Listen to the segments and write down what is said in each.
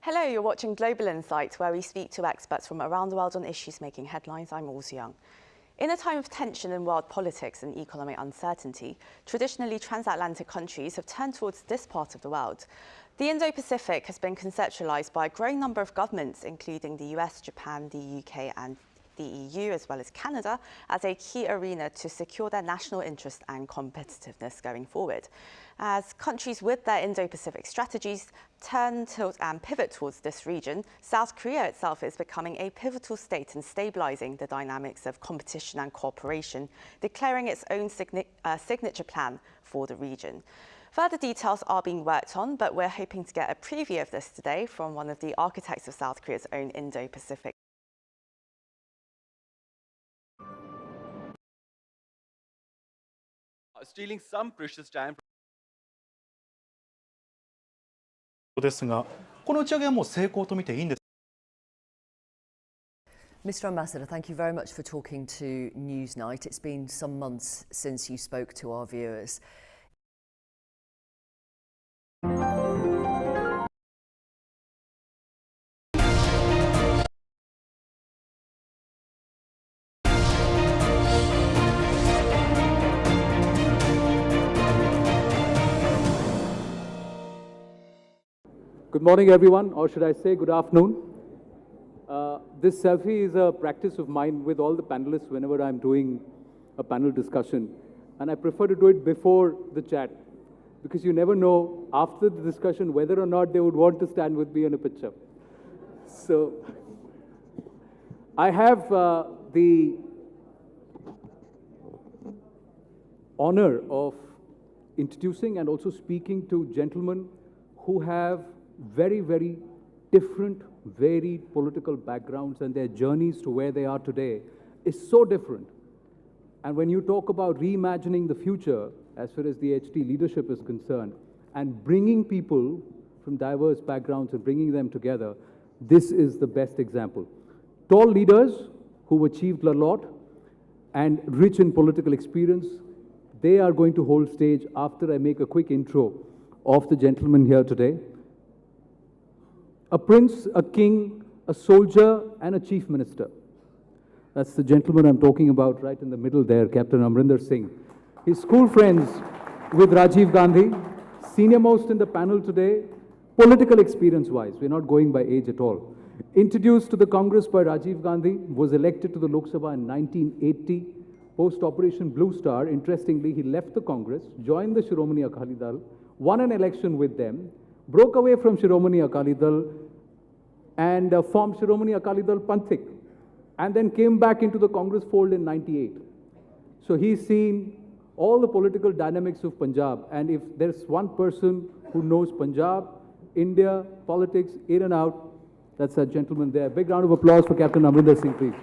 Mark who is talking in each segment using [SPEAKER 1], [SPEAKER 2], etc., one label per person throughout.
[SPEAKER 1] Hello, you're watching Global Insight, where we speak to experts from around the world on issues making headlines. I'm Ors Young. In a time of tension in world politics and economic uncertainty, traditionally transatlantic countries have turned towards this part of the world. The Indo-Pacific has been conceptualized by a growing number of governments, including the US, Japan, the UK and the EU, as well as Canada, as a key arena to secure their national interest and competitiveness going forward. As countries with their Indo-Pacific strategies turn, tilt and pivot towards this region, South Korea itself is becoming a pivotal state in stabilizing the dynamics of competition and cooperation, declaring its own signature plan for the region. Further details are being worked on, but we're hoping to get a preview of this today from one of the architects of South Korea's own Indo-Pacific.
[SPEAKER 2] Stealing some precious time.
[SPEAKER 3] ですが、この打ち上げはもう成功と見ていいんです。
[SPEAKER 4] Mr. Ambassador, thank you very much for talking to Newsnight. It's been some months since you spoke to our viewers.
[SPEAKER 5] Good morning, everyone, or should I say good afternoon. This selfie is a practice of mine with all the panelists whenever I'm doing a panel discussion. And I prefer to do it before the chat, because you never know after the discussion whether or not they would want to stand with me in a picture. So I have the honor of introducing and also speaking to gentlemen who have very, very different, varied political backgrounds, and their journeys to where they are today is so different. And when you talk about reimagining the future, as far as the HT leadership is concerned, and bringing people from diverse backgrounds and bringing them together, this is the best example. Tall leaders who've achieved a lot and rich in political experience, they are going to hold stage after I make a quick intro of the gentleman here today. A prince, a king, a soldier, and a chief minister. That's the gentleman I'm talking about right in the middle there, Captain Amrinder Singh. His school friends with Rajiv Gandhi, senior most in the panel today, political experience-wise, we're not going by age at all. Introduced to the Congress by Rajiv Gandhi, was elected to the Lok Sabha in 1980. Post-Operation Blue Star, interestingly, he left the Congress, joined the Shiromani Akali Dal, won an election with them, broke away from Shiromani Akali Dal and formed Shiromani Akali Dal Panthik, and then came back into the Congress fold in 98. So he's seen all the political dynamics of Punjab, and if there's one person who knows Punjab, India, politics, in and out, that's that gentleman there. Big round of applause for Captain Amrinder Singh, please.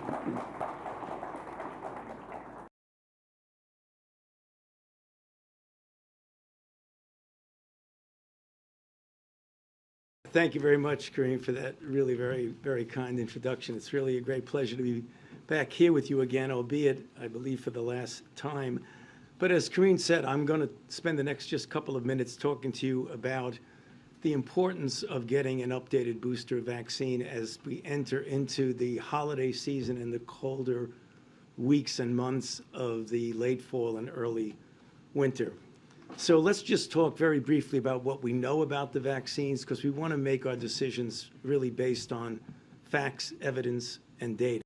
[SPEAKER 6] Thank you very much, Kareem, for that really very, very kind introduction. It's really a great pleasure to be back here with you again, albeit, I believe, for the last time. But as Kareem said, I'm going to spend the next just couple of minutes talking to you about the importance of getting an updated booster vaccine as we enter into the holiday season and the colder weeks and months of the late fall and early winter. So let's just talk very briefly about what we know about the vaccines, because we want to make our decisions really based on facts, evidence, and data.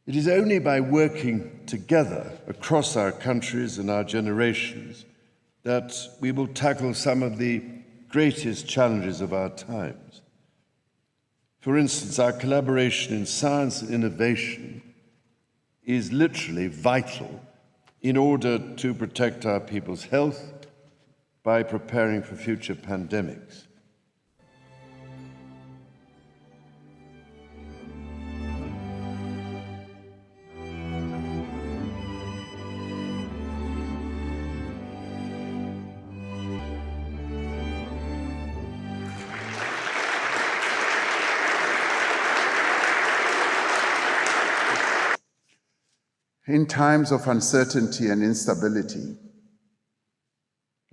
[SPEAKER 7] It is only by working together across our countries and our generations that we will tackle some of the greatest challenges of our times. For instance, our collaboration in science and innovation is literally vital in order to protect our people's health by preparing for future pandemics.
[SPEAKER 8] In times of uncertainty and instability,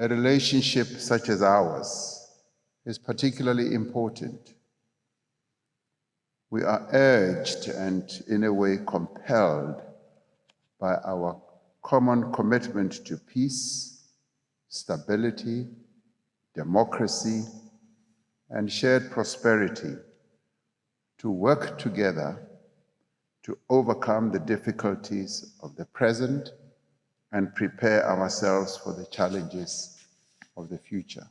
[SPEAKER 8] a relationship such as ours is particularly important. We are urged and, in a way, compelled by our common commitment to peace, stability, democracy, and shared prosperity to work together to overcome the difficulties of the present and prepare ourselves for the challenges of the future.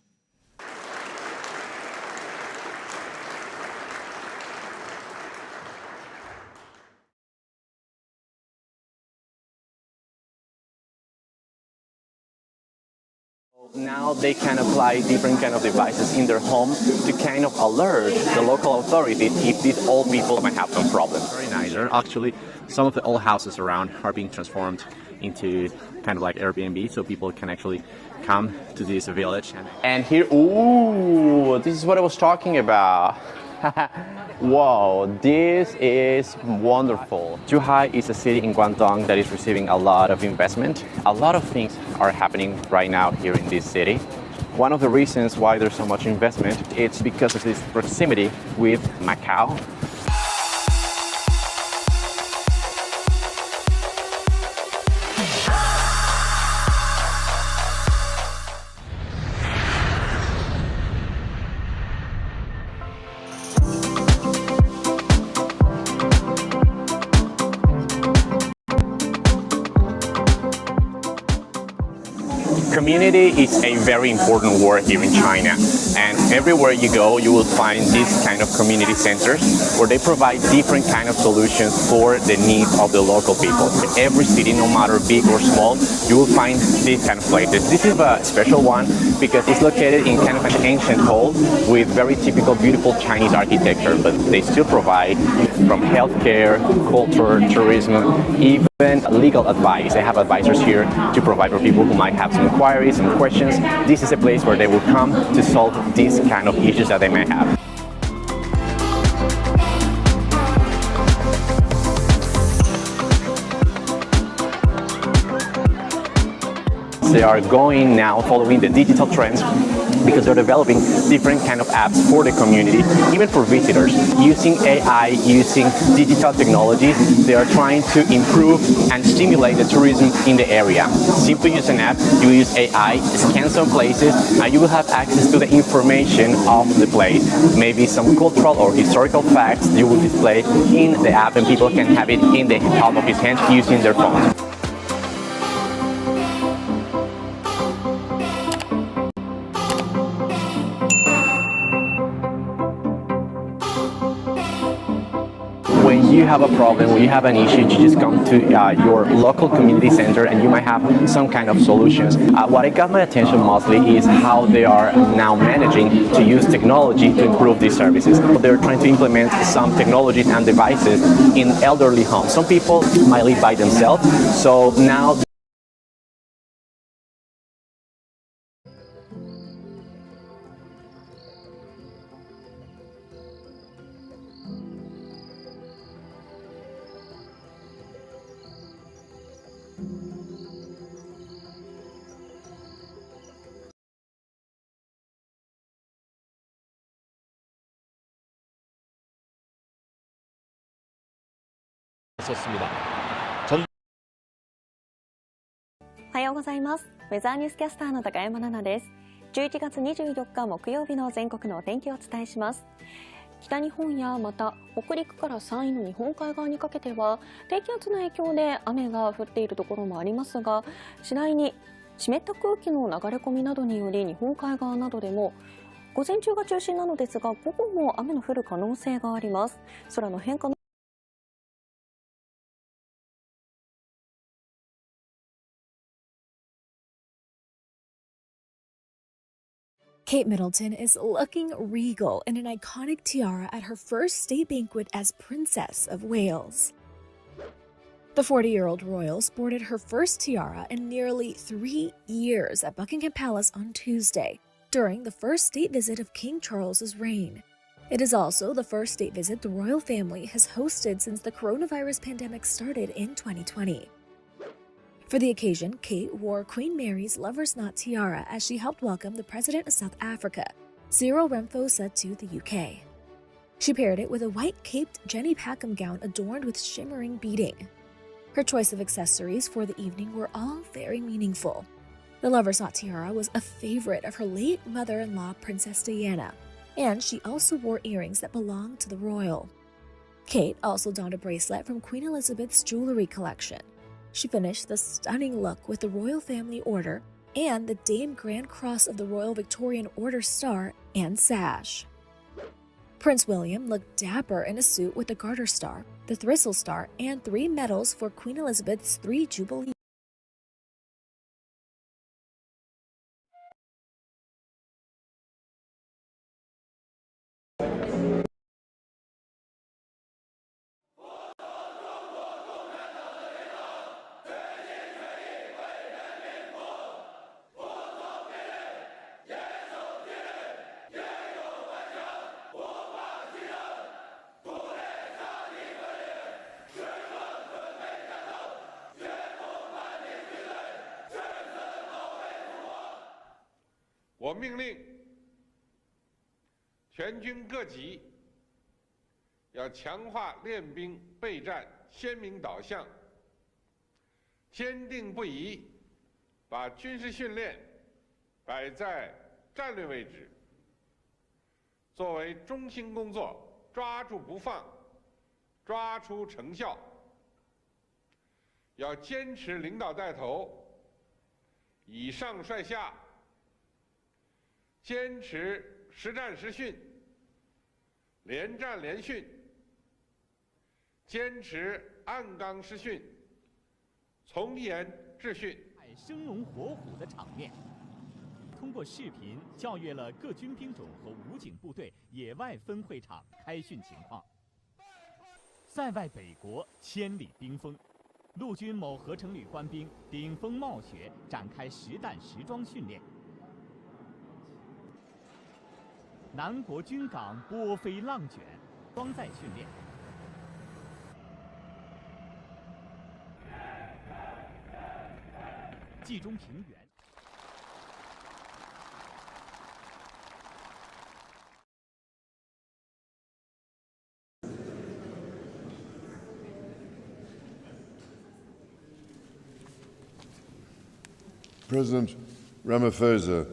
[SPEAKER 9] Now they can apply different kind of devices in their home to kind of alert the local authorities if these old people might have some problems.
[SPEAKER 10] Very nice. Actually, some of the old houses around are being transformed into kind of like Airbnb, so people can actually come to this village.
[SPEAKER 9] And here, ooh, this is what I was talking about. Wow, this is wonderful. Zhuhai is a city in Guangdong that is receiving a lot of investment. A lot of things are happening right now here in this city. One of the reasons why there's so much investment, it's because of this proximity with Macau. Community is a very important word here in China, and everywhere you go you will find these kind of community centers where they provide different kind of solutions for the needs of the local people. In every city, no matter big or small, you will find these kind of places. This is a special one because it's located in kind of an ancient hall with very typical beautiful Chinese architecture, but they still provide from healthcare, culture, tourism, even legal advice. They have advisors here to provide for people who might have some inquiries and questions. This is a place where they will come to solve these kind of issues that they may have. They are going now following the digital trends because they're developing different kind of apps for the community, even for visitors. Using AI, using digital technologies, they are trying to improve and stimulate the tourism in the area. Simply use an app, you use AI, scan some places, and you will have access to the information of the place. Maybe some cultural or historical facts you will display in the app, and people can have it in the palm of his hand using their phone. When you have a problem, when you have an issue, you just come to your local community center and you might have some kind of solutions. What got my attention mostly is how they are now managing to use technology to improve these services. They're trying to implement some technologies and devices in elderly homes. Some people might live by themselves, so now
[SPEAKER 11] 썼습니다.
[SPEAKER 12] おはようございます。ウェザーニュースキャスターの高山奈々です。11月24日木曜日の全国のお天気をお伝えします。北日本やまた北陸から山陰の日本海側にかけては低気圧の影響で雨が降っているところもありますが、次第に湿った空気の流れ込みなどにより日本海側などでも午前中が中心なのですが、午後も雨の降る可能性があります。空の変化の
[SPEAKER 13] Kate Middleton is looking regal in an iconic tiara at her first state banquet as Princess of Wales. The 40-year-old royal sported her first tiara in nearly 3 years at Buckingham Palace on Tuesday, during the first state visit of King Charles's reign. It is also the first state visit the royal family has hosted since the coronavirus pandemic started in 2020. For the occasion, Kate wore Queen Mary's Lover's Knot tiara as she helped welcome the President of South Africa, Cyril Ramaphosa, to the UK. She paired it with a white caped Jenny Packham gown adorned with shimmering beading. Her choice of accessories for the evening were all very meaningful. The Lover's Knot tiara was a favorite of her late mother-in-law, Princess Diana, and she also wore earrings that belonged to the royal. Kate also donned a bracelet from Queen Elizabeth's jewelry collection. She finished the stunning look with the Royal Family Order and the Dame Grand Cross of the Royal Victorian Order star and sash. Prince William looked dapper in a suit with the Garter Star, the Thistle Star, and 3 medals for Queen Elizabeth's 3 Jubilee.
[SPEAKER 14] 我命令全军各级要强化练兵备战鲜明导向，坚定不移把军事训练摆在战略位置，作为中心工作，抓住不放，抓出成效。要坚持领导带头，以上率下。 坚持实战实训、连战连训，坚持按纲施训、从严治训。
[SPEAKER 15] 生龙活虎的场面，通过视频校阅了各军兵种和武警部队野外分会场开训情况。塞外北国千里冰封，陆军某合成旅官兵顶风冒雪展开实弹实装训练。 南国军港波飞浪卷，装载训练。冀中平原。
[SPEAKER 7] President Ramaphosa,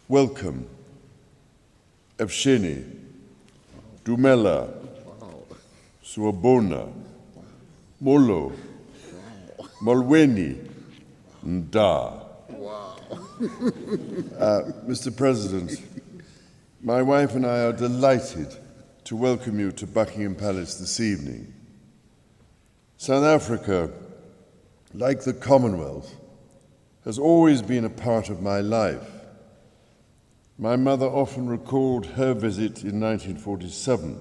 [SPEAKER 7] welcome. Evsheni, Dumela, Suabona, Molo, Molweni, Nda. Mr. President, my wife and I are delighted to welcome you to Buckingham Palace this evening. South Africa, like the Commonwealth, has always been a part of my life. My mother often recalled her visit in 1947,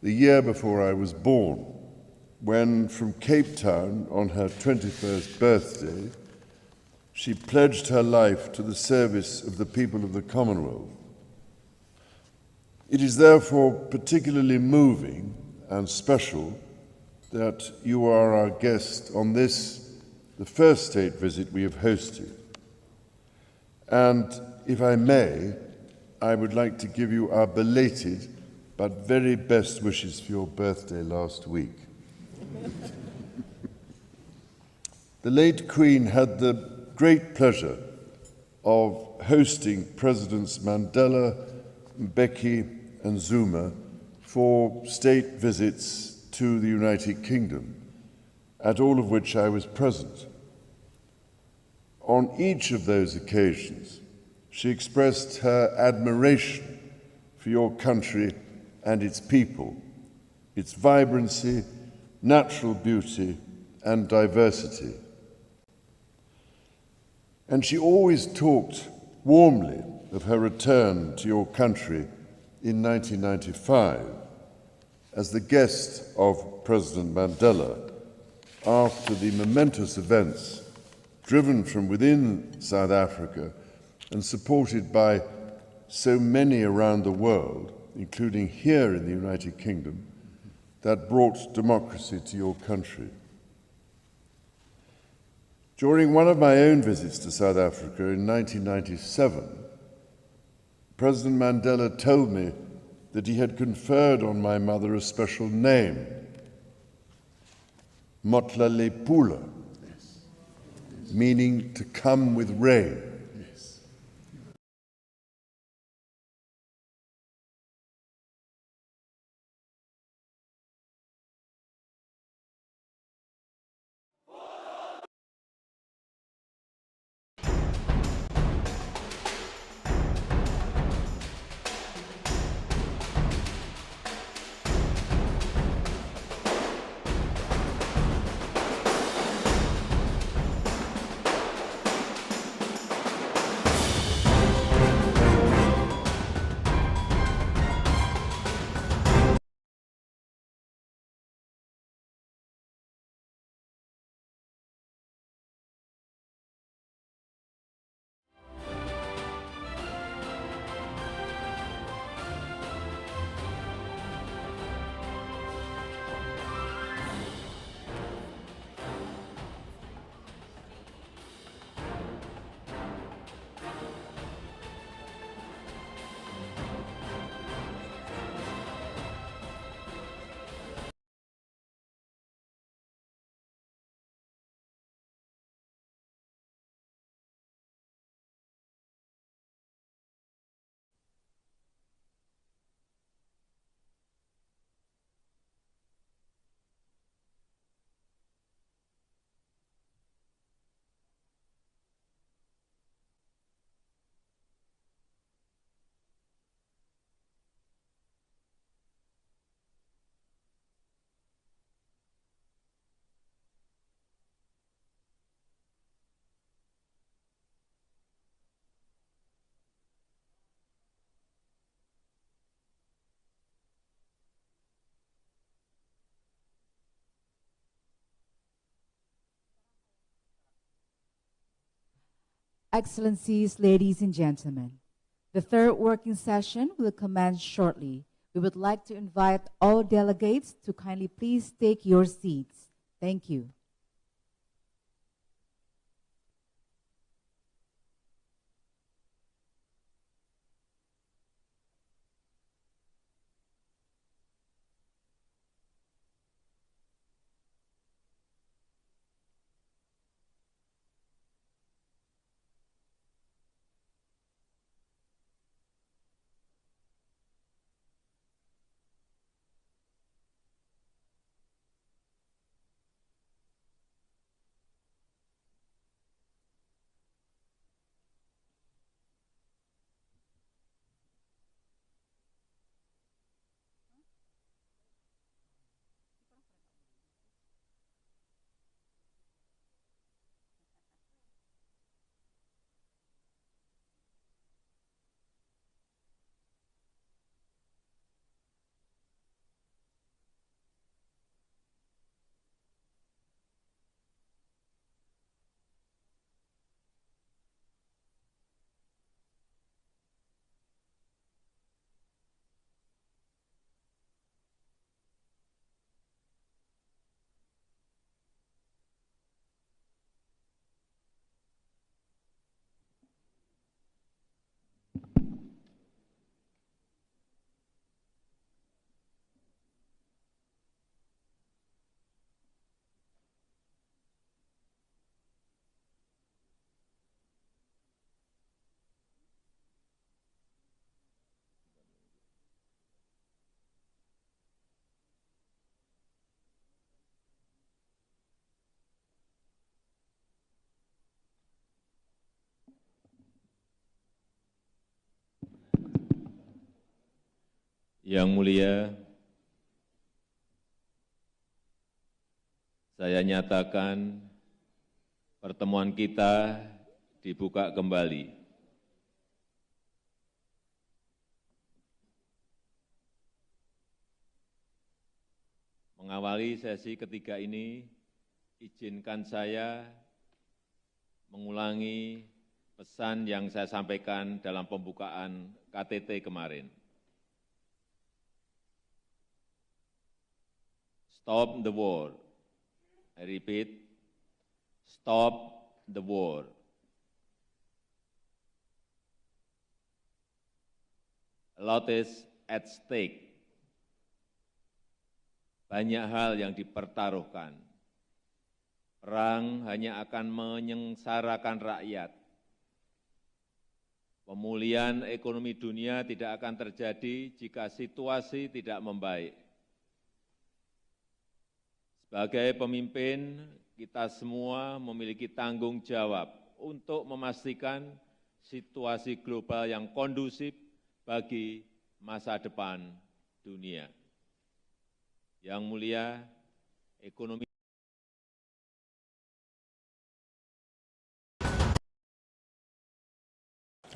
[SPEAKER 7] the year before I was born, when from Cape Town on her 21st birthday, she pledged her life to the service of the people of the Commonwealth. It is therefore particularly moving and special that you are our guest on this, the first state visit we have hosted. And if I may, I would like to give you our belated but very best wishes for your birthday last week. The late Queen had the great pleasure of hosting Presidents Mandela, Mbeki, and Zuma for state visits to the United Kingdom, at all of which I was present. On each of those occasions, she expressed her admiration for your country and its people, its vibrancy, natural beauty, and diversity. And she always talked warmly of her return to your country in 1995 as the guest of President Mandela after the momentous events driven from within South Africa and supported by so many around the world, including here in the United Kingdom, that brought democracy to your country. During one of my own visits to South Africa in 1997, President Mandela told me that he had conferred on my mother a special name, Motlalepula, meaning to come with rain.
[SPEAKER 16] Excellencies, ladies and gentlemen, the third working session will commence shortly. We would like to invite all delegates to kindly please take your seats. Thank you.
[SPEAKER 11] Yang mulia, saya nyatakan pertemuan kita dibuka kembali. Mengawali sesi ketiga ini, izinkan saya mengulangi pesan yang saya sampaikan dalam pembukaan KTT kemarin. Stop the war. I repeat, stop the war. A lot is at stake. Banyak hal yang dipertaruhkan. Perang hanya akan menyengsarakan rakyat. Pemulihan ekonomi dunia tidak akan terjadi jika situasi tidak membaik. Sebagai pemimpin, kita semua memiliki tanggung jawab untuk memastikan situasi global yang kondusif bagi masa depan dunia. Yang mulia, ekonomi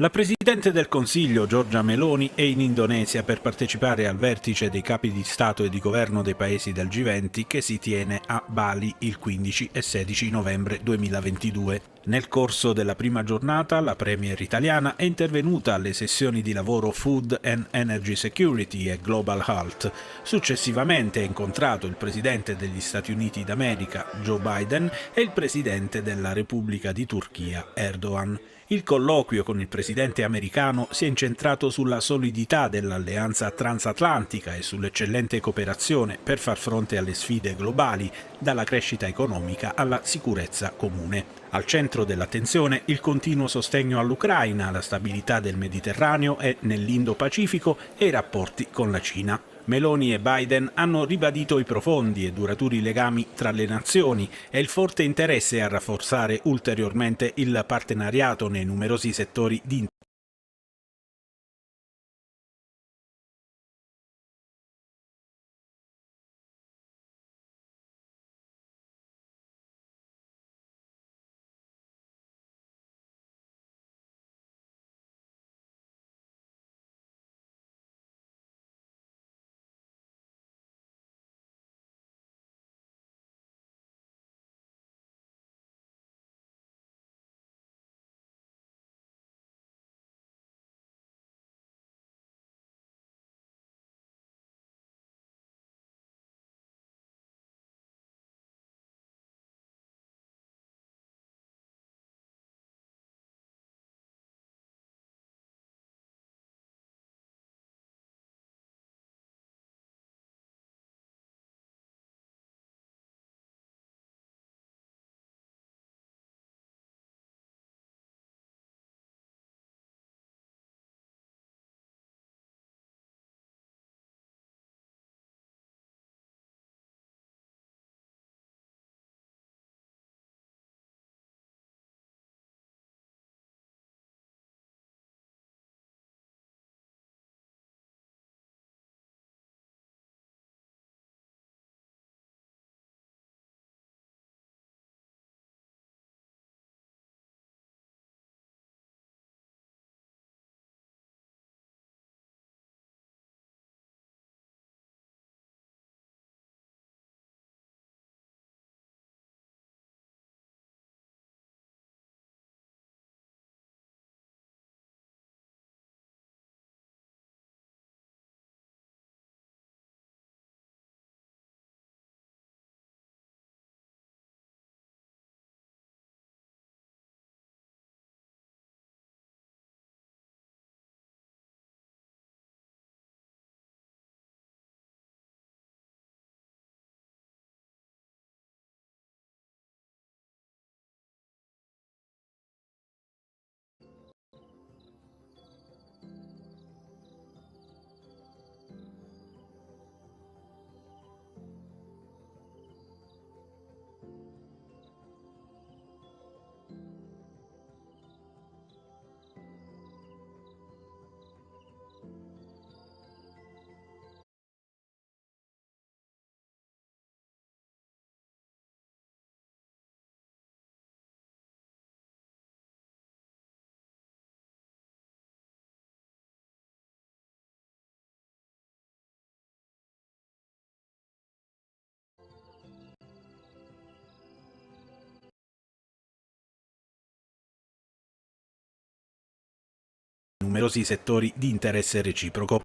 [SPEAKER 17] La Presidente del Consiglio Giorgia Meloni è in Indonesia per partecipare al vertice dei capi di Stato e di Governo dei paesi del G20 che si tiene a Bali il 15 e 16 novembre 2022. Nel corso della prima giornata la premier italiana è intervenuta alle sessioni di lavoro Food and Energy Security e Global Health. Successivamente ha incontrato il Presidente degli Stati Uniti d'America Joe Biden e il Presidente della Repubblica di Turchia Erdogan. Il colloquio con il presidente americano si è incentrato sulla solidità dell'alleanza transatlantica e sull'eccellente cooperazione per far fronte alle sfide globali, dalla crescita economica alla sicurezza comune. Al centro dell'attenzione il continuo sostegno all'Ucraina, la stabilità del Mediterraneo e nell'Indo-Pacifico e i rapporti con la Cina. Meloni e Biden hanno ribadito i profondi e duraturi legami tra le nazioni e il forte interesse a rafforzare ulteriormente il partenariato nei numerosi settori di numerosi settori di interesse reciproco.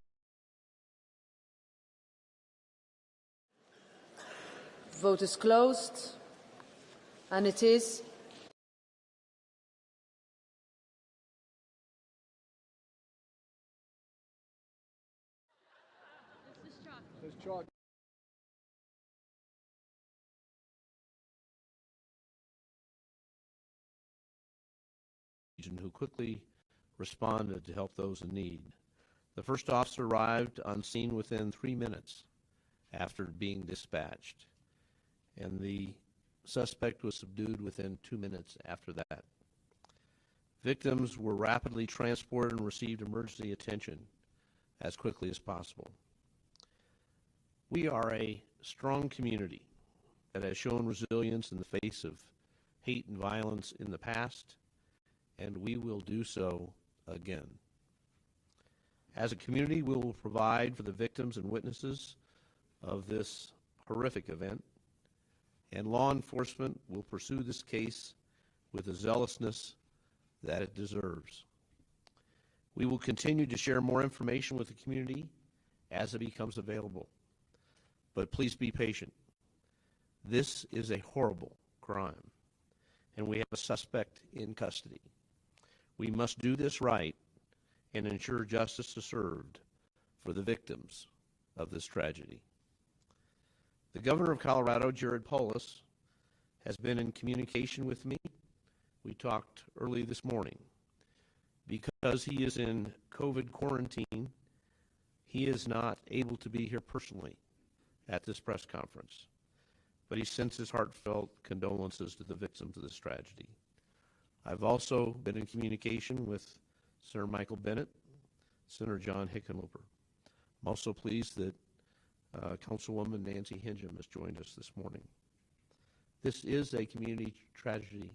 [SPEAKER 18] Vote is closed and it is who quickly responded to help those in need. The first officer arrived on scene within 3 minutes after being dispatched, and the suspect was subdued within 2 minutes after that. Victims were rapidly transported and received emergency attention as quickly as possible. We are a strong community that has shown resilience in the face of hate and violence in the past, and we will do so again. As a community, we will provide for the victims and witnesses of this horrific event, and law enforcement will pursue this case with the zealousness that it deserves. We will continue to share more information with the community as it becomes available. But please be patient. This is a horrible crime, and we have a suspect in custody. We must do this right and ensure justice is served for the victims of this tragedy. The Governor of Colorado, Jared Polis, has been in communication with me. We talked early this morning. Because he is in COVID quarantine, he is not able to be here personally at this press conference, but he sends his heartfelt condolences to the victims of this tragedy. I've also been in communication with Senator Michael Bennet, Senator John Hickenlooper. I'm also pleased that Councilwoman Nancy Hingham has joined us this morning. This is a community tragedy,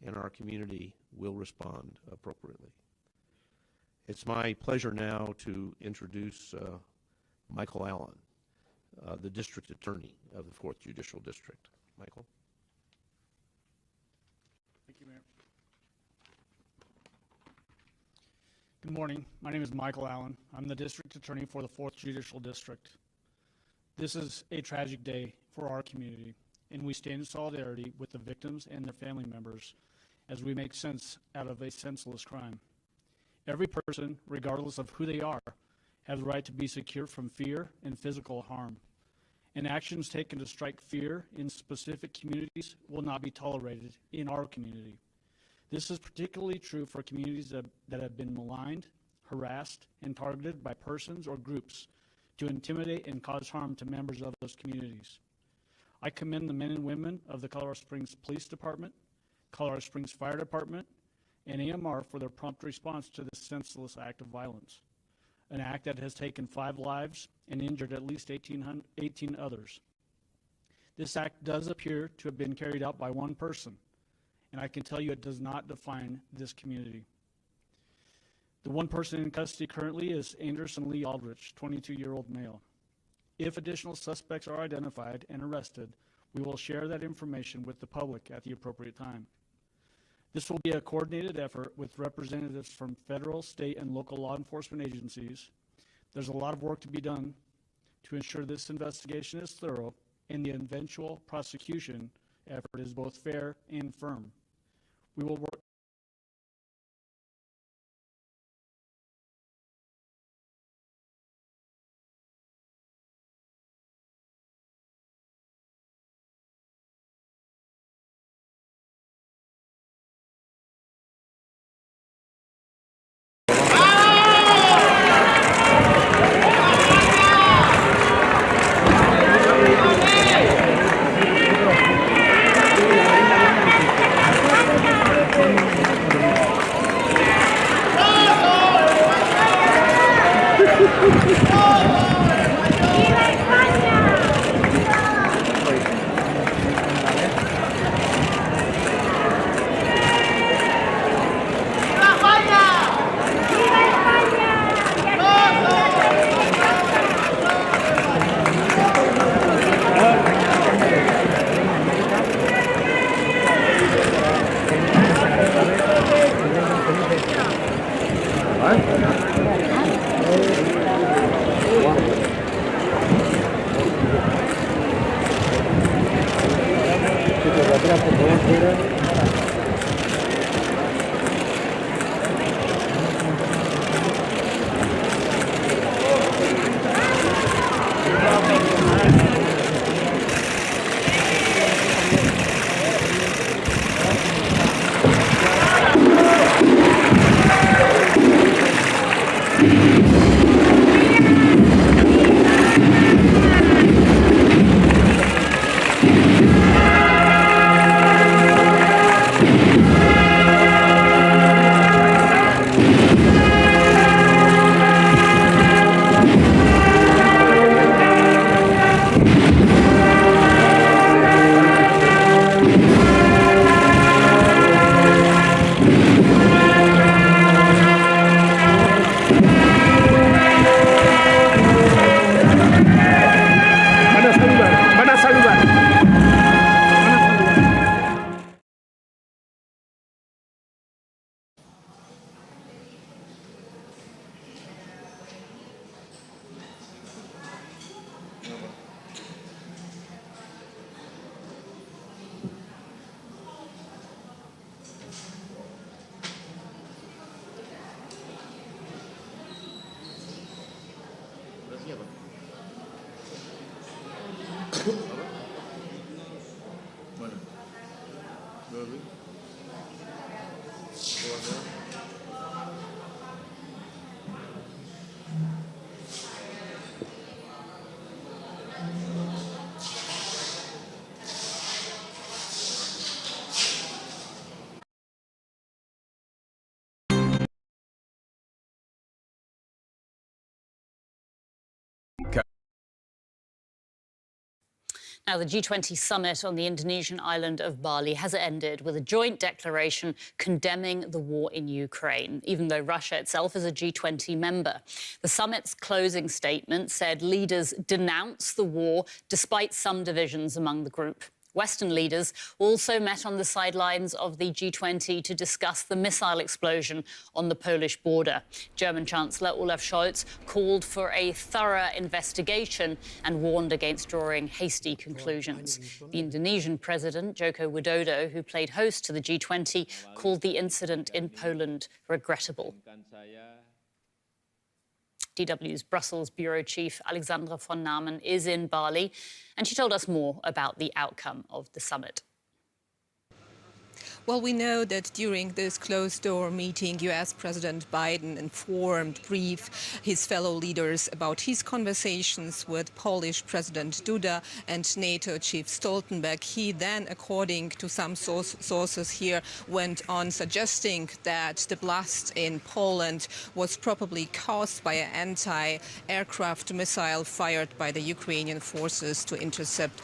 [SPEAKER 18] and our community will respond appropriately. It's my pleasure now to introduce Michael Allen, the District Attorney of the 4th Judicial District. Michael.
[SPEAKER 19] Thank you, Mayor. Good morning. My name is Michael Allen. I'm the District Attorney for the 4th Judicial District. This is a tragic day for our community, and we stand in solidarity with the victims and their family members as we make sense out of a senseless crime. Every person, regardless of who they are, have the right to be secure from fear and physical harm. And actions taken to strike fear in specific communities will not be tolerated in our community. This is particularly true for communities that have been maligned, harassed, and targeted by persons or groups to intimidate and cause harm to members of those communities. I commend the men and women of the Colorado Springs Police Department, Colorado Springs Fire Department, and AMR for their prompt response to this senseless act of violence, an act that has taken 5 lives and injured at least 18 others. This act does appear to have been carried out by one person, and I can tell you it does not define this community. The one person in custody currently is Anderson Lee Aldrich, 22-year-old male. If additional suspects are identified and arrested, we will share that information with the public at the appropriate time. This will be a coordinated effort with representatives from federal, state, and local law enforcement agencies. There's a lot of work to be done to ensure this investigation is thorough and the eventual prosecution effort is both fair and firm. We will work
[SPEAKER 20] Now, the G20 summit on the Indonesian island of Bali has ended with a joint declaration condemning the war in Ukraine, even though Russia itself is a G20 member. The summit's closing statement said leaders denounce the war despite some divisions among the group. Western leaders also met on the sidelines of the G20 to discuss the missile explosion on the Polish border. German Chancellor Olaf Scholz called for a thorough investigation and warned against drawing hasty conclusions. The Indonesian President, Joko Widodo, who played host to the G20, called the incident in Poland regrettable. DW's Brussels bureau chief Alexandra von Namen is in Bali, and she told us more about the outcome of the summit.
[SPEAKER 21] Well, we know that during this closed-door meeting, U.S. President Biden briefed his fellow leaders about his conversations with Polish President Duda and NATO Chief Stoltenberg. He then, according to some sources here, went on suggesting that the blast in Poland was probably caused by an anti-aircraft missile fired by the Ukrainian forces to intercept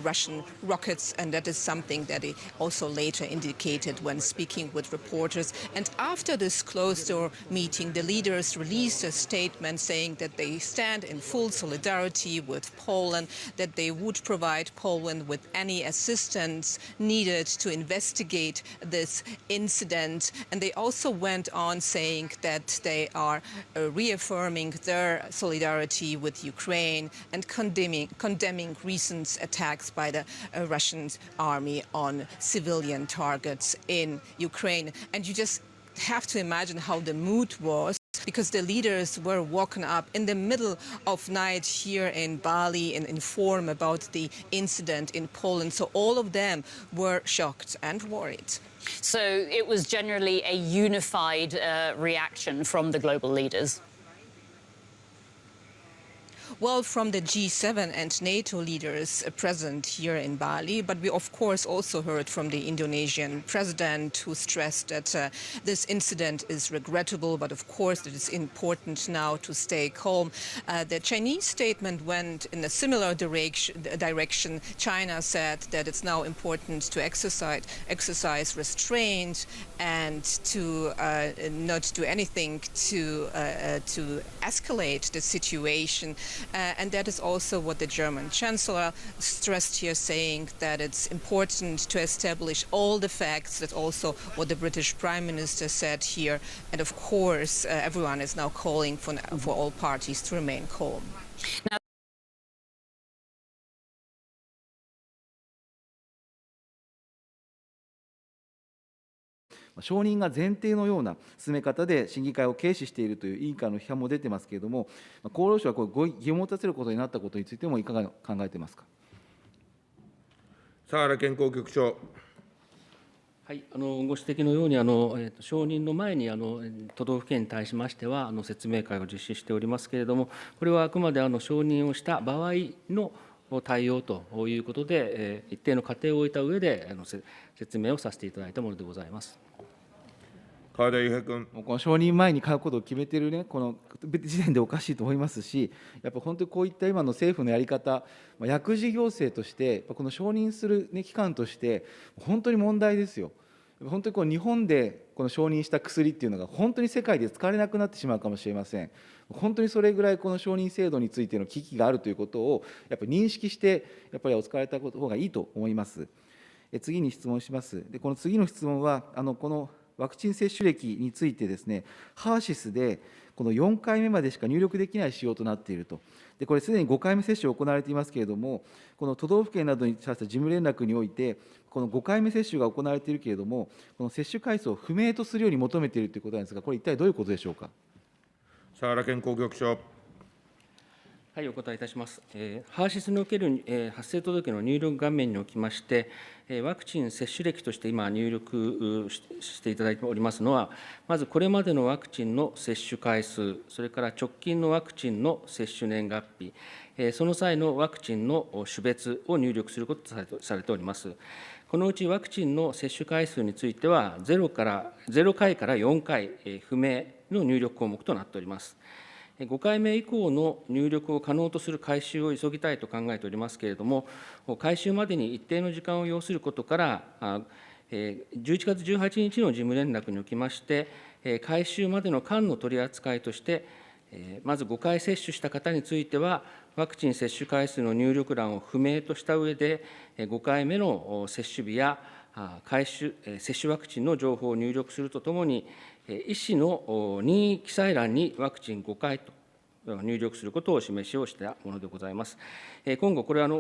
[SPEAKER 21] Russian rockets, and that is something that he also later indicated when speaking with reporters. And after this closed-door meeting, the leaders released a statement saying that they stand in full solidarity with Poland, that they would provide Poland with any assistance needed to investigate this incident. And they also went on saying that they are reaffirming their solidarity with Ukraine and condemning recent attacks by the Russian army on civilian targets in Ukraine. And you just have to imagine how the mood was, because the leaders were woken up in the middle of night here in Bali and informed about the incident in Poland. So all of them were shocked and worried.
[SPEAKER 20] So it was generally a unified reaction from the global leaders.
[SPEAKER 21] Well, from the G7 and NATO leaders present here in Bali, but we of course also heard from the Indonesian president, who stressed that this incident is regrettable, but of course it is important now to stay calm. The Chinese statement went in a similar direction. China said that it's now important to exercise restraint and to not do anything to escalate the situation. And that is also what the German Chancellor stressed here, saying that it's important to establish all the facts. That's also what the British Prime Minister said here. And of course, everyone is now calling for all parties to remain calm.
[SPEAKER 20] Now,
[SPEAKER 22] 承認が前提のような進め方で審議会を軽視しているという委員会の批判も出てますけれども、厚労省はこれ疑問を持たせることになったことについてもいかが考えていますか。
[SPEAKER 23] 佐原健康局長。
[SPEAKER 24] はい、ご指摘のように承認の前に都道府県に対しましては説明会を実施しておりますけれども、これはあくまで承認をした場合の対応ということで、一定の過程を置いた上で説明をさせていただいたものでございます。
[SPEAKER 23] 川田雄平君。
[SPEAKER 22] この承認前に買うことを決めているね、この時点でおかしいと思いますし、やっぱり本当にこういった今の政府のやり方、薬事行政として、この承認する、機関として、本当に問題ですよ。本当に日本でこの承認した薬っていうのが、本当に世界で使われなくなってしまうかもしれません。本当にそれぐらいこの承認制度についての危機があるということを、やっぱり認識して、やっぱりお使われた方がいいと思います。次に質問します。で、この次の質問は、このワクチン接種歴についてですね、ハーシスでこの4回目までしか入力できない仕様となっていると。で、これすでに5回目接種が行われていますけれども、この都道府県などに対した事務連絡において、この5回目接種が行われているけれども、この接種回数を不明とするように求めているということなんですが、これ一体どういうことでしょうか。
[SPEAKER 23] 佐原健康局長。
[SPEAKER 24] はい、お答えいたします。ハーシスにおける、発生届の入力画面におきまして、ワクチン接種歴として今、入力していただいておりますのは、まずこれまでのワクチンの接種回数、それから直近のワクチンの接種年月日、その際のワクチンの種別を入力することとされております。このうちワクチンの接種回数については、0回から4回、不明の入力項目となっております。5回目以降の入力を可能とする改修を急ぎたいと考えておりますけれども、改修までに一定の時間を要することから、11月18日の事務連絡におきまして、改修までの間の取り扱いとして、まず5回接種した方については、ワクチン接種回数の入力欄を不明とした上で、5回目の接種日や接種ワクチンの情報を入力するとともに、医師の任意記載欄にワクチン5回と入力することをお示しをしたものでございます。今後、これはハ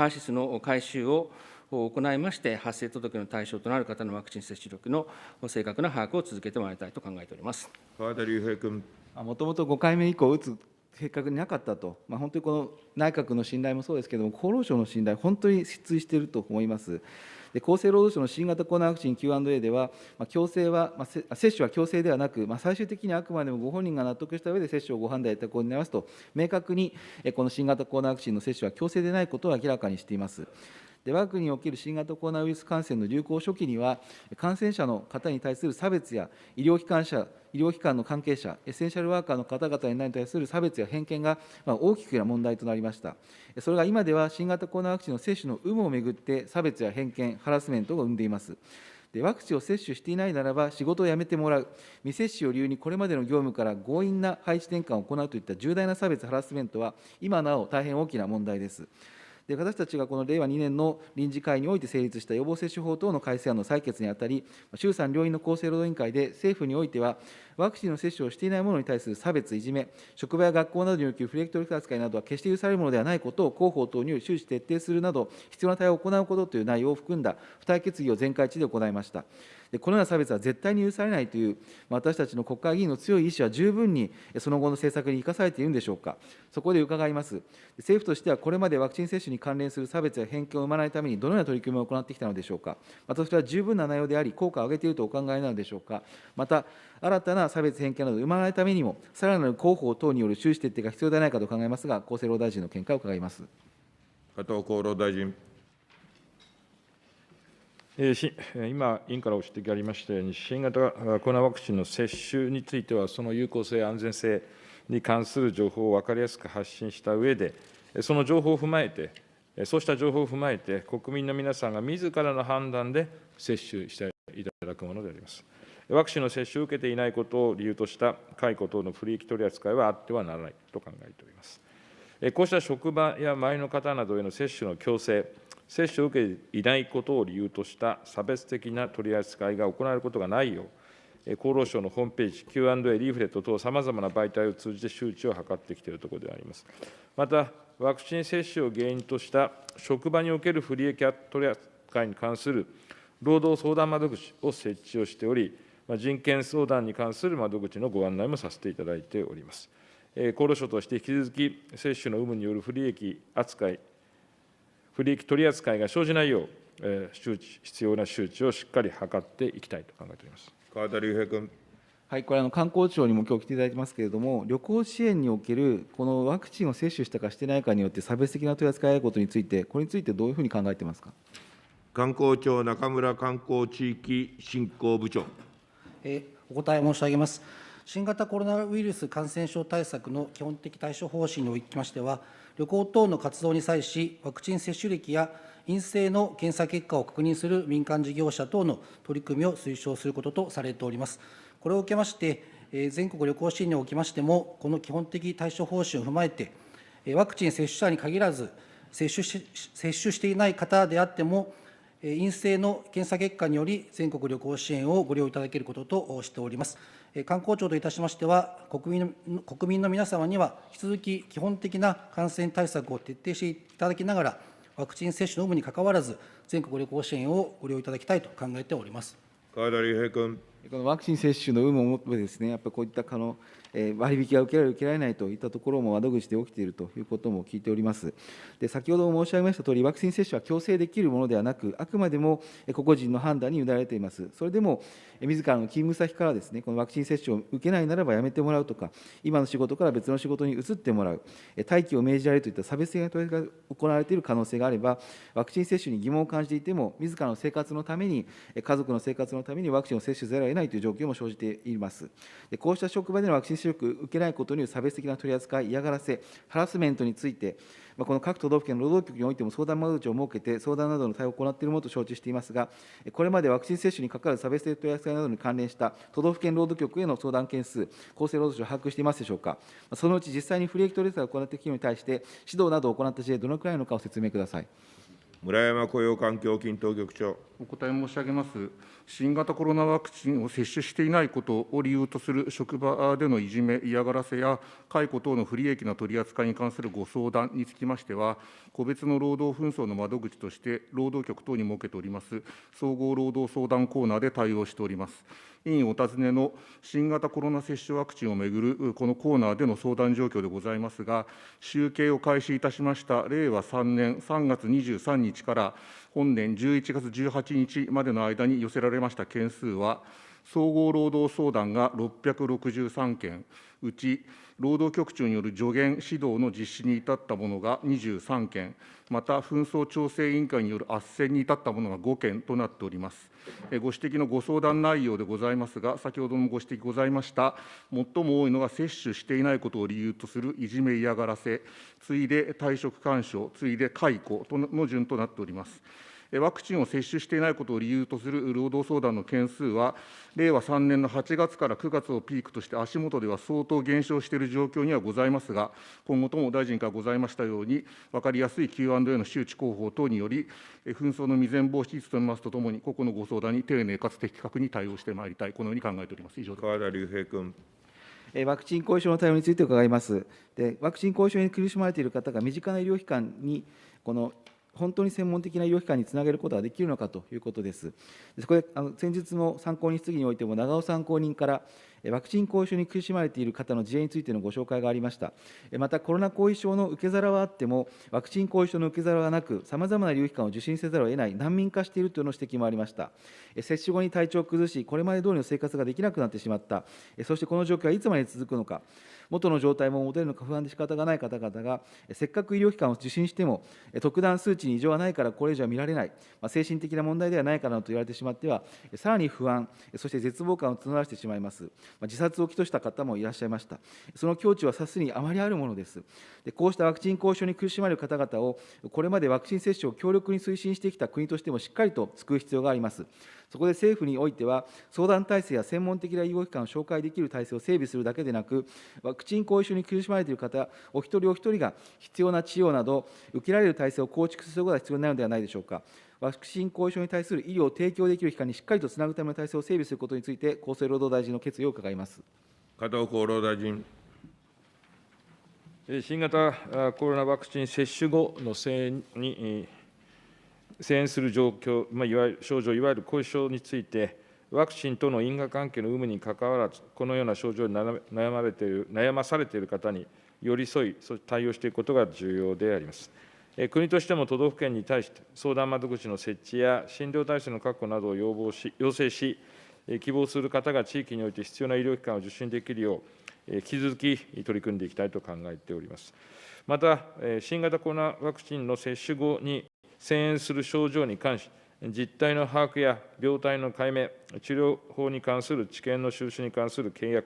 [SPEAKER 24] ーシスの改修を行いまして、発生届の対象となる方のワクチン接種力の正確な把握を続けてまいりたいと考えております。
[SPEAKER 23] 川田龍平君。
[SPEAKER 22] もともと5回目以降打つ計画になかったと、本当にこの内閣の信頼もそうですけれども、厚労省の信頼、本当に失墜していると思います。で厚生労働省の新型コロナワクチン Q&A では、強制は、接種は強制ではなく、最終的にあくまでもご本人が納得した上で接種をご判断いただくことになりますと、明確にこの新型コロナワクチンの接種は強制でないことを明らかにしています。で我が国における新型コロナウイルス感染の流行初期には、感染者の方に対する差別や医療機関の関係者、エッセンシャルワーカーの方々に対する差別や偏見が大きな問題となりました。それが今では新型コロナワクチンの接種の有無をめぐって差別や偏見、ハラスメントを生んでいます。でワクチンを接種していないならば仕事を辞めてもらう、未接種を理由にこれまでの業務から強引な配置転換を行うといった重大な差別、ハラスメントは今なお大変大きな問題です。で私たちがこの令和2年の臨時会において成立した予防接種法等の改正案の採決にあたり、衆参両院の厚生労働委員会で政府においては、ワクチンの接種をしていない者に対する差別、いじめ、職場や学校などにおける不利益取り扱いなどは決して許されるものではないことを広報等により周知徹底するなど、必要な対応を行うことという内容を含んだ付帯決議を全会一致で行いました。でこのような差別は絶対に許されないという、私たちの国会議員の強い意志は十分にその後の政策に生かされているんでしょうか。そこで伺います。政府としてはこれまでワクチン接種に関連する差別や偏見を生まないためにどのような取り組みを行ってきたのでしょうか。またそれは十分な内容であり、効果を上げているとお考えなのでしょうか。また、新たな差別偏見などを生まないためにも、さらなる広報等による周知徹底が必要ではないかと考えますが、厚生労働大臣の見解を伺います。
[SPEAKER 23] 加藤厚労大臣。
[SPEAKER 1] 今、委員からご指摘ありましたように、新型コロナワクチンの接種については、その有効性、安全性に関する情報を分かりやすく発信した上で、その情報を踏まえて、そうした情報を踏まえて、国民の皆さんがみずからの判断で接種していただくものであります。ワクチンの接種を受けていないことを理由とした解雇等の不利益取り扱いはあってはならないと考えております。こうした職場や周りの方などへの接種の強制、接種を受けていないことを理由とした差別的な取り扱いが行われることがないよう、厚労省のホームページ、Q&A、リーフレット等、さまざまな媒体を通じて周知を図ってきているところであります。また、ワクチン接種を原因とした職場における不利益取り扱いに関する労働相談窓口を設置をしており、人権相談に関する窓口のご案内もさせていただいております。厚労省として引き続き、接種の有無による不利益取り扱いが生じないよう、必要な周知をしっかり図っていきたいと考えております。
[SPEAKER 23] 川田龍平君。
[SPEAKER 22] はい、これ観光庁にも今日来ていただいてますけれども、旅行支援におけるこのワクチンを接種したかしてないかによって差別的な取り扱いがあることについて、これについてどういうふうに考えていますか。
[SPEAKER 23] 観光庁中村観光地域振興部長。
[SPEAKER 2] お答え申し上げます。新型コロナウイルス感染症対策の基本的対処方針におきましては、旅行等の活動に際し、ワクチン接種歴や陰性の検査結果を確認する民間事業者等の取り組みを推奨することとされております。これを受けまして、全国旅行支援におきましても、この基本的対処方針を踏まえて、ワクチン接種者に限らず、接種していない方であっても、陰性の検査結果により、全国旅行支援をご利用いただけることとしております。観光庁といたしましては、国民の皆様には、引き続き基本的な感染対策を徹底していただきながら、ワクチン接種の有無にかかわらず、全国旅行支援をご利用いただきたいと考えております。
[SPEAKER 23] 川田龍平君。
[SPEAKER 22] このワクチン接種の有無をもってですね、やっぱりこういった割引が受けられる、受けられないといったところも窓口で起きているということも聞いております。で、先ほど申し上げましたとおり、ワクチン接種は強制できるものではなく、あくまでも個々人の判断に委ねられています。それでも、自らの勤務先からですね、このワクチン接種を受けないならばやめてもらうとか、今の仕事から別の仕事に移ってもらう、待機を命じられるといった差別的な取り扱いが行われている可能性があれば、ワクチン接種に疑問を感じていても、自らの生活のために、家族の生活のためにワクチンを接種せざるを得ないという状況も生じています。で、こうした職場でのワクチン接種を受けないことによる差別的な取り扱い、嫌がらせ、ハラスメントについて、この各都道府県の労働局においても相談窓口を設けて、相談などの対応を行っているものと承知していますが、これまでワクチン接種に関わる差別的取り扱いなどに関連した都道府県労働局への相談件数、厚生労働省把握していますでしょうか。そのうち実際に不利益取り扱いを行っている企業に対して、指導などを行った事例、どのくらいなのかを説明ください。
[SPEAKER 23] 村山雇用環境均等局長。
[SPEAKER 3] お答え申し上げます。新型コロナワクチンを接種していないことを理由とする職場でのいじめ、嫌がらせや解雇等の不利益な取り扱いに関するご相談につきましては、個別の労働紛争の窓口として、労働局等に設けております、総合労働相談コーナーで対応しております。委員お尋ねの新型コロナ接種ワクチンをめぐるこのコーナーでの相談状況でございますが、集計を開始いたしました令和3年3月23日から本年11月18日までの間に寄せられました件数は、総合労働相談が663件、うち労働局長による助言・指導の実施に至ったものが23件、また紛争調整委員会による斡旋に至ったものが5件となっております。ご指摘のご相談内容でございますが、先ほどもご指摘ございました、最も多いのが接種していないことを理由とするいじめ嫌がらせ、次いで退職勧奨、次いで解雇の順となっております。ワクチンを接種していないことを理由とする労働相談の件数は、令和3年の8月から9月をピークとして、足元では相当減少している状況にはございますが、今後とも大臣からございましたように、分かりやすい Q&A の周知広報等により、紛争の未然防止に努めますとともに、個々のご相談に丁寧かつ的確に対応してまいりたい、このように考えております。以上です。
[SPEAKER 23] 川田隆平君。
[SPEAKER 22] ワクチン後遺症の対応について伺います。で、ワクチン後遺症に苦しまれている方が身近な医療機関に、本当に専門的な医療機関につなげることができるのかということです。そこで先日の参考人質疑においても、長尾参考人から、ワクチン後遺症に苦しまれている方の事例についてのご紹介がありました。また、コロナ後遺症の受け皿はあっても、ワクチン後遺症の受け皿がなく、さまざまな医療機関を受診せざるを得ない、難民化しているというの指摘もありました。接種後に体調を崩し、これまで通りの生活ができなくなってしまった。そしてこの状況はいつまで続くのか。元の状態も戻れるのか不安で仕方がない方々が、せっかく医療機関を受診しても、特段数値に異常はないからこれ以上は見られない、精神的な問題ではないかなと言われてしまっては、さらに不安、そして絶望感を募らせてしまいます。自殺を起とした方もいらっしゃいました。その境地は察すにあまりあるものです。こうしたワクチン後遺症に苦しまれる方々を、これまでワクチン接種を強力に推進してきた国としてもしっかりと救う必要があります。そこで政府においては、相談体制や専門的な医療機関を紹介できる体制を整備するだけでなく、ワクチン後遺症に苦しまれている方、お一人お一人が必要な治療など、受けられる体制を構築することが必要になるのではないでしょうか。ワクチン後遺症に対する医療を提供できる機関にしっかりとつなぐための体制を整備することについて、厚生労働大臣の決意を伺います。
[SPEAKER 23] 加藤厚労大臣。
[SPEAKER 1] 新型コロナワクチン接種後の声援する状況、いわゆる症状、いわゆる後遺症について、ワクチンとの因果関係の有無にかかわらず、このような症状に悩まされている方に寄り添い、対応していくことが重要であります。国としても都道府県に対して、相談窓口の設置や診療体制の確保などを要請し、希望する方が地域において必要な医療機関を受診できるよう、引き続き取り組んでいきたいと考えております。また、新型コロナワクチンの接種後に遷延する症状に関し、実態の把握や病態の解明、治療法に関する知見の収集に関する研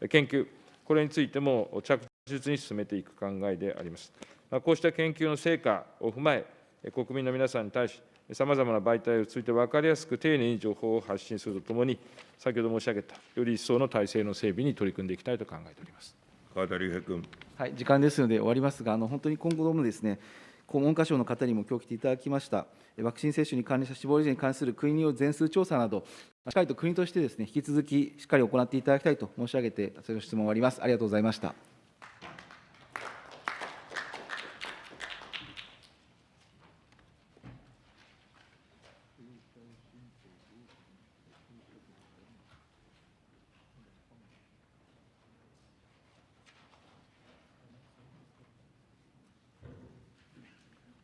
[SPEAKER 1] 究、これについても着実に進めていく考えであります。こうした研究の成果を踏まえ、国民の皆さんに対し、さまざまな媒体を通じて分かりやすく丁寧に情報を発信するとともに、先ほど申し上げたより一層の体制の整備に取り組んでいきたいと考えております。
[SPEAKER 23] 川田隆平君。
[SPEAKER 22] はい、時間ですので終わりますが、本当に今後もですね、文科省の方にも今日来ていただきました、ワクチン接種に関連した死亡率に関する国による全数調査など、しっかりと国としてですね、引き続きしっかり行っていただきたいと申し上げて、その質問を終わります。ありがとうございました。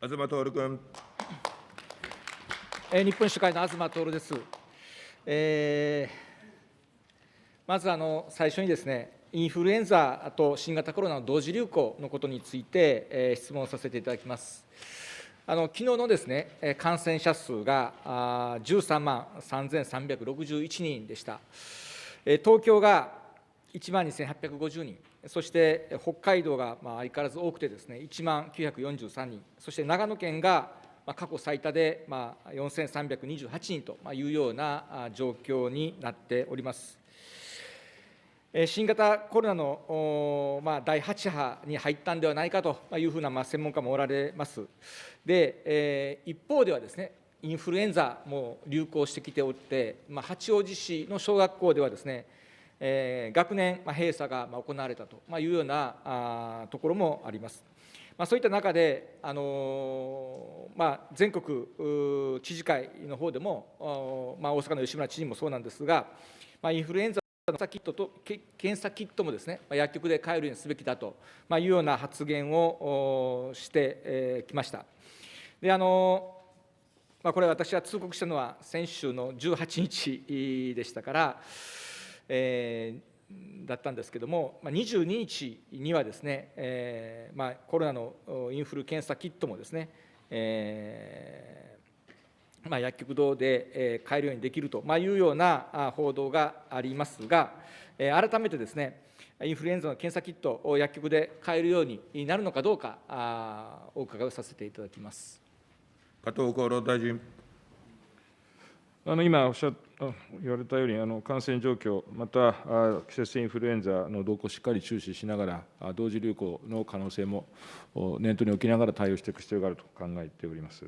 [SPEAKER 23] 東徹君。
[SPEAKER 4] 日本維新会の東徹です。まず最初にですね、インフルエンザと新型コロナの同時流行のことについて、質問させていただきます。昨日のですね、感染者数が13万3361人でした。東京が1万2850人、そして北海道が相変わらず多くてですね、1万943人、そして長野県が過去最多で4328人というような状況になっております。新型コロナの第8波に入ったんではないかというふうな専門家もおられます。で、一方ではですね、インフルエンザも流行してきておって、八王子市の小学校ではですね、学年閉鎖が行われたというようなところもあります。そういった中で、全国知事会の方でも、大阪の吉村知事もそうなんですが、インフルエンザ検査キットもですね、薬局で買えるようにすべきだというような発言をしてきました。で、これ、私は通告したのは先週の18日でしたから、だったんですけれども、22日にはですね、コロナのインフル検査キットもですね、薬局等で買えるようにできるというような報道がありますが、改めてですね、インフルエンザの検査キットを薬局で買えるようになるのかどうか、お伺いをさせていただきます。
[SPEAKER 23] 加藤厚労大臣。
[SPEAKER 1] 今言われたように、感染状況、また季節性インフルエンザの動向をしっかり注視しながら、同時流行の可能性も念頭に置きながら対応していく必要があると考えております。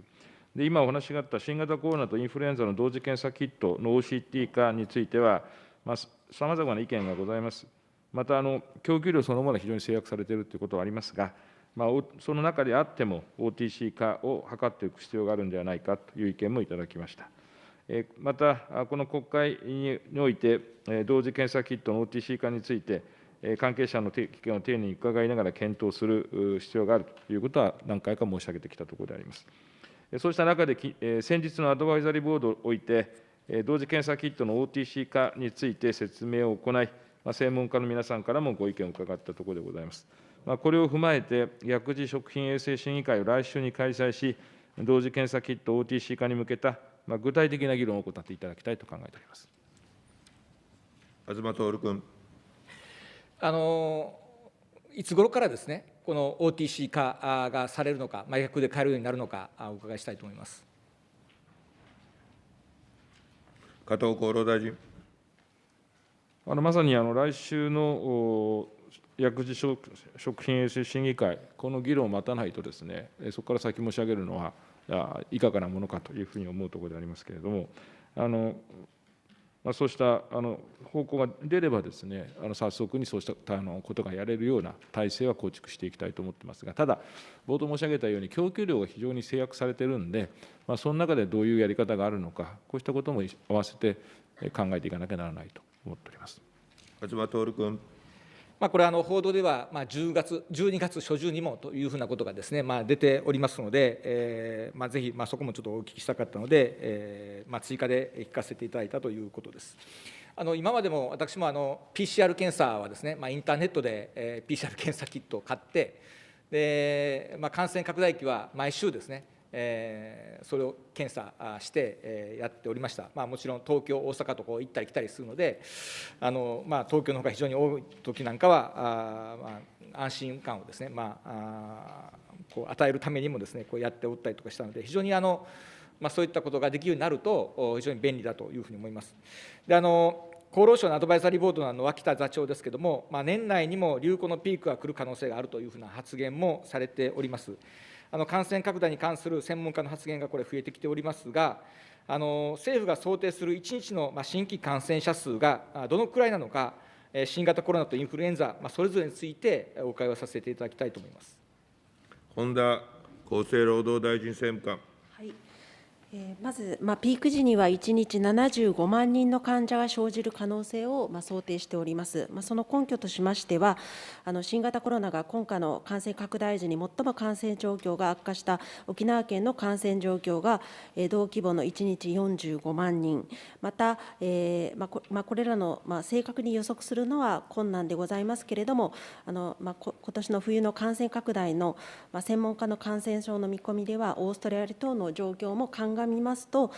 [SPEAKER 1] で、今お話があった新型コロナとインフルエンザの同時検査キットの OCT 化については、さまざまな意見がございます。また、供給量そのものは非常に制約されているということはありますが、その中であっても OTC 化を図っていく必要があるんではないかという意見もいただきました。また、この国会において、同時検査キットの OTC 化について、関係者の意見を丁寧に伺いながら検討する必要があるということは、何回か申し上げてきたところであります。そうした中で、先日のアドバイザリーボードにおいて、同時検査キットの OTC 化について説明を行い、専門家の皆さんからもご意見を伺ったところでございます。これを踏まえて、薬事食品衛生審議会を来週に開催し、同時検査キット OTC 化に向けた具体的な議論を行っていただきたいと考えております。
[SPEAKER 23] 東徹君。
[SPEAKER 4] いつ頃からですね、この OTC 化がされるのか、薬局で買えるようになるのか、お伺いしたいと思います。
[SPEAKER 23] 加藤厚労大臣。
[SPEAKER 1] まさに来週の薬事食品衛生審議会、この議論を待たないとですね、そこから先申し上げるのはいかがなものかというふうに思うところでありますけれども、そうした方向が出ればですね、早速にそうしたことがやれるような体制は構築していきたいと思っていますが、ただ、冒頭申し上げたように、供給量が非常に制約されているんで、その中でどういうやり方があるのか、こうしたことも合わせて考えていかなきゃならないと思っております。
[SPEAKER 23] 東徹君。
[SPEAKER 4] これ、報道では12月初旬にもというふうなことがですね、出ておりますので、ぜひそこもちょっとお聞きしたかったので、追加で聞かせていただいたということです。今までも私もPCR 検査はですね、インターネットでPCR 検査キットを買って、で感染拡大期は毎週ですね、それを検査してやっておりました。もちろん東京、大阪と行ったり来たりするので、東京の方が非常に多い時なんかは、安心感をですね、与えるためにもですね、やっておったりとかしたので、非常にそういったことができるようになると、非常に便利だというふうに思います。で、厚労省のアドバイザリーボードの脇田座長ですけれども、年内にも流行のピークが来る可能性があるというふうな発言もされております。感染拡大に関する専門家の発言がこれ、増えてきておりますが、政府が想定する1日の新規感染者数がどのくらいなのか、新型コロナとインフルエンザ、それぞれについてお伺いをさせていただきたいと思います。
[SPEAKER 23] 本田厚生労働大臣政務官。
[SPEAKER 5] まず、ピーク時には1日75万人の患者が生じる可能性を想定しております。その根拠としましては、新型コロナが今回の感染拡大時に最も感染状況が悪化した沖縄県の感染状況が同規模の1日45万人、また、これらの正確に予測するのは困難でございますけれども、今年の冬の感染拡大の専門家の感染症の見込みでは、オーストラリア等の状況も鑑みますと、